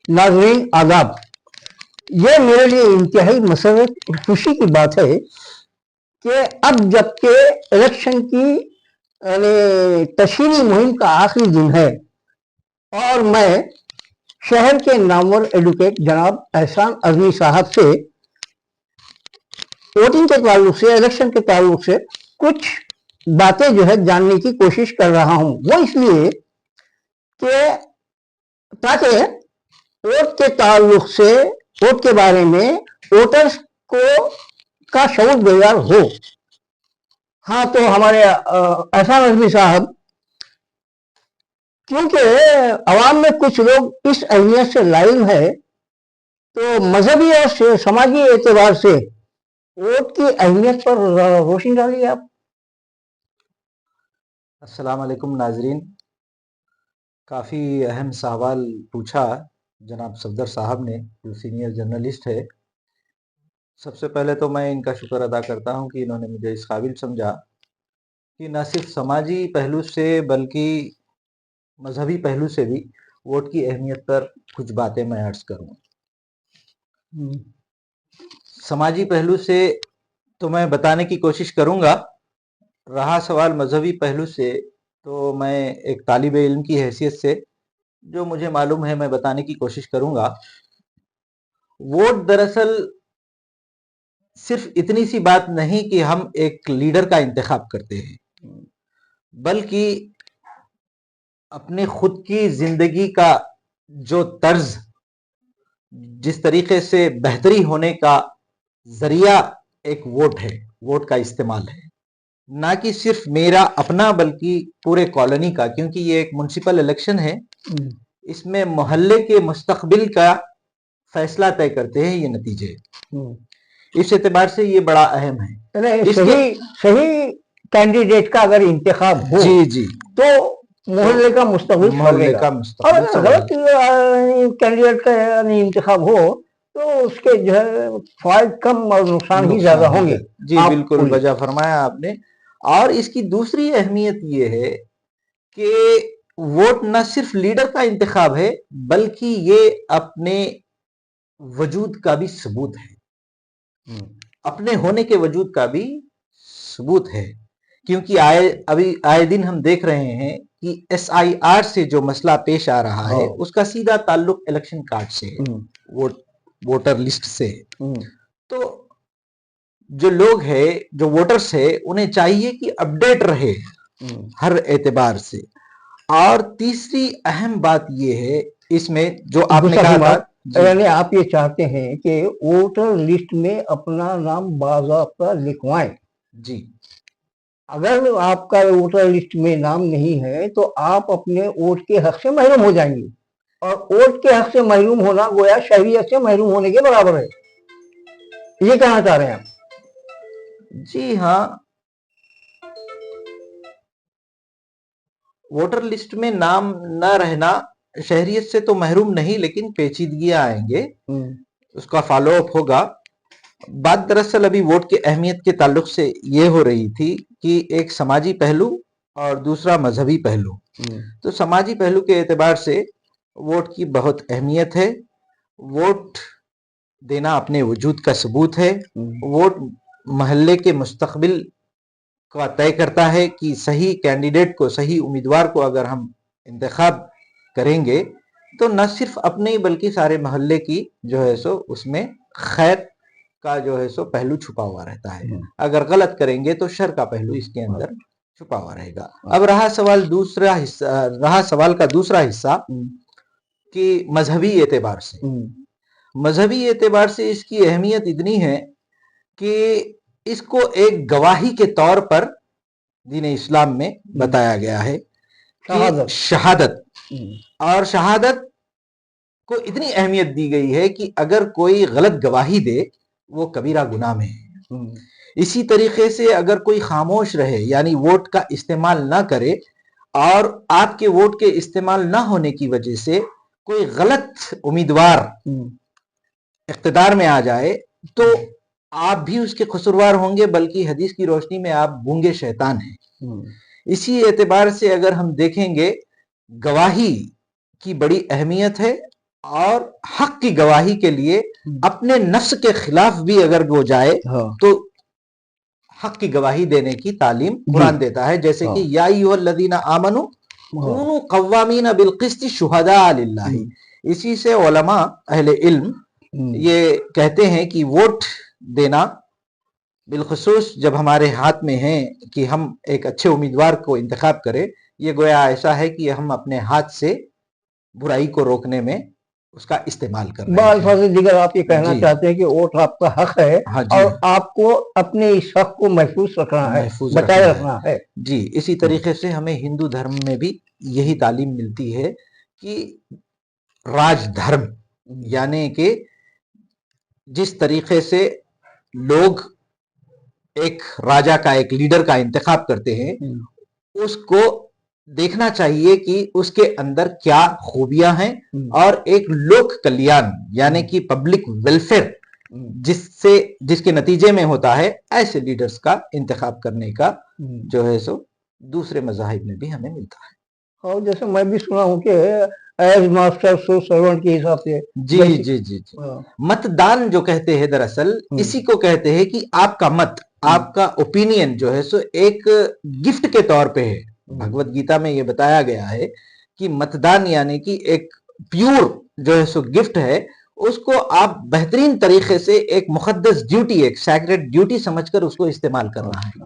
नाज़रीन आदाब। ये मेरे लिए इंतहाई मसरत खुशी की बात है कि अब जबकि इलेक्शन की तशहीनी मुहिम का आखिरी दिन है और मैं शहर के नामवर एडवोकेट जनाब एहसान अज़मी साहब से वोटिंग के ताल्लुक से, इलेक्शन के ताल्लुक से कुछ बातें जो है जानने की कोशिश कर रहा हूँ। वो इसलिए कि ताकि वोट के ताल्लुक से, वोट के बारे में वोटर्स को का शऊर बेदार हो। हाँ, तो हमारे एहसान अज़मी साहब, क्योंकि अवाम में कुछ लोग इस अहमियत से लाइल है, तो मजहबी और समाजी एतबार से वोट की अहमियत पर रोशनी डालिए आप। अस्सलाम वालेकुम नाजरीन, काफ़ी अहम सवाल पूछा जनाब सफदर साहब ने, जो सीनियर जर्नलिस्ट है। सबसे पहले तो मैं इनका शुक्र अदा करता हूं कि इन्होंने मुझे इस काबिल समझा कि न सिर्फ समाजी पहलू से बल्कि मजहबी पहलू से भी वोट की अहमियत पर कुछ बातें मैं अर्ज करूं। समाजी पहलू से तो मैं बताने की कोशिश करूंगा। रहा सवाल मजहबी पहलू से, तो मैं एक तालिब इल्म की हैसियत से जो मुझे मालूम है मैं बताने की कोशिश करूंगा। वोट दरअसल सिर्फ इतनी सी बात नहीं कि हम एक लीडर का इंतखाब करते हैं, बल्कि अपने खुद की जिंदगी का जो तर्ज, जिस तरीके से बेहतरी होने का जरिया एक वोट है, वोट का इस्तेमाल है, ना कि सिर्फ मेरा अपना बल्कि पूरे कॉलोनी का, क्योंकि ये एक म्युनिसिपल इलेक्शन है। इसमें मोहल्ले के मुस्तकबिल का फैसला तय करते हैं ये नतीजे। इस एतबार से ये बड़ा अहम है। सही कैंडिडेट का अगर इंतखाब हो जी तो मोहल्ले का मुस्तकबिल और अगर गलत कैंडिडेट का इंतखाब हो तो उसके जो है फायदे कम और नुकसान ही ज्यादा होंगे। जी बिल्कुल वजह फरमाया आपने। और इसकी दूसरी अहमियत ये है कि वोट न सिर्फ लीडर का इंतखाब है, बल्कि ये अपने वजूद का भी सबूत है, अपने होने के वजूद का भी सबूत है। क्योंकि आए दिन हम देख रहे हैं कि SIR से जो मसला पेश आ रहा है उसका सीधा ताल्लुक इलेक्शन कार्ड से है, वोटर लिस्ट से। तो जो लोग हैं, जो वोटर्स है, उन्हें चाहिए कि अपडेट रहे हर एतबार से। और तीसरी अहम बात यह है इसमें जो आपने कहा था, यानी आप ये चाहते हैं कि वोटर लिस्ट में अपना नाम बाज़ाब्ता लिखवाएं। जी, अगर आपका वोटर लिस्ट में नाम नहीं है तो आप अपने वोट के हक से महरूम हो जाएंगे, और वोट के हक से महरूम होना गोया शहरियत से महरूम होने के बराबर है। ये कहना चाह रहे हैं आप? जी हाँ, वोटर लिस्ट में नाम न रहना शहरियत से तो महरूम नहीं, लेकिन पेचीदगियां आएंगे, उसका फॉलो अप होगा। बात दरअसल अभी वोट की अहमियत के ताल्लुक से ये हो रही थी कि एक समाजी पहलू और दूसरा मजहबी पहलू। तो समाजी पहलू के एतबार से वोट की बहुत अहमियत है। वोट देना अपने वजूद का सबूत है। वोट महल्ले के मुस्तकबिल का तय करता है कि सही कैंडिडेट को, सही उम्मीदवार को अगर हम इंतखाब करेंगे तो न सिर्फ अपने ही बल्कि सारे महल्ले की जो है सो उसमें खैर का जो है सो पहलू छुपा हुआ रहता है। अगर गलत करेंगे तो शर का पहलू इसके अंदर छुपा हुआ रहेगा। अब रहा सवाल का दूसरा हिस्सा कि मजहबी एतबार से। मजहबी एतबार से इसकी अहमियत इतनी है कि इसको एक गवाही के तौर पर दीन इस्लाम में बताया गया है कि शहादत, और शहादत को इतनी अहमियत दी गई है कि अगर कोई गलत गवाही दे वो कबीरा गुनाह में है। इसी तरीके से अगर कोई खामोश रहे, यानी वोट का इस्तेमाल ना करे, और आपके वोट के इस्तेमाल ना होने की वजह से कोई गलत उम्मीदवार इख्तिदार में आ जाए तो आप भी उसके कसूरवार होंगे, बल्कि हदीस की रोशनी में आप गूंगे शैतान हैं। इसी एतबार से अगर हम देखेंगे, गवाही की बड़ी अहमियत है اور حق کی گواہی کے لیے اپنے نفس کے خلاف بھی اگر وہ جائے تو حق کی گواہی دینے کی تعلیم قرآن دیتا ہے، جیسے کہ یا ایھا الذین آمنوا کونوا قوامین بالقسط شہداء للہ۔ اسی سے علماء اہل علم یہ کہتے ہیں کہ ووٹ دینا بالخصوص جب ہمارے ہاتھ میں ہے کہ ہم ایک اچھے امیدوار کو انتخاب کریں، یہ گویا ایسا ہے کہ ہم اپنے ہاتھ سے برائی کو روکنے میں اس کا استعمال کر رہے ہیں۔ بالفاظ دیگر آپ یہ کہنا چاہتے ہیں کہ ووٹ آپ کا حق ہے اور آپ کو اپنے اس حق کو محفوظ رکھنا ہے، بچائے رکھنا ہے۔ جی، اسی طریقے سے ہمیں ہندو دھرم میں بھی یہی تعلیم ملتی ہے کہ راج دھرم، یعنی کہ جس طریقے سے لوگ ایک راجا کا، ایک لیڈر کا انتخاب کرتے ہیں، اس کو دیکھنا چاہیے کہ اس کے اندر کیا خوبیاں ہیں، اور ایک لوک کلیان یعنی کہ پبلک ویلفیئر جس کے نتیجے میں ہوتا ہے، ایسے لیڈرز کا انتخاب کرنے کا جو ہے سو دوسرے مذاہب میں بھی ہمیں ملتا ہے۔ اور جیسے میں بھی سنا ہوں کہ ایز ماسٹر سو سرونٹ کے حساب سے جی متدان جو کہتے ہیں دراصل اسی کو کہتے ہیں کہ آپ کا مت، آپ کا اوپینین جو ہے سو ایک گفٹ کے طور پہ ہے۔ بھگوت گیتا میں یہ بتایا گیا ہے کہ متدان یعنی کہ ایک پیور جو ہے سو گفٹ ہے، اس کو آپ بہترین طریقے سے ایک مقدس ڈیوٹی، ایک سیکریٹ ڈیوٹی سمجھ کر اس کو استعمال کرنا ہے۔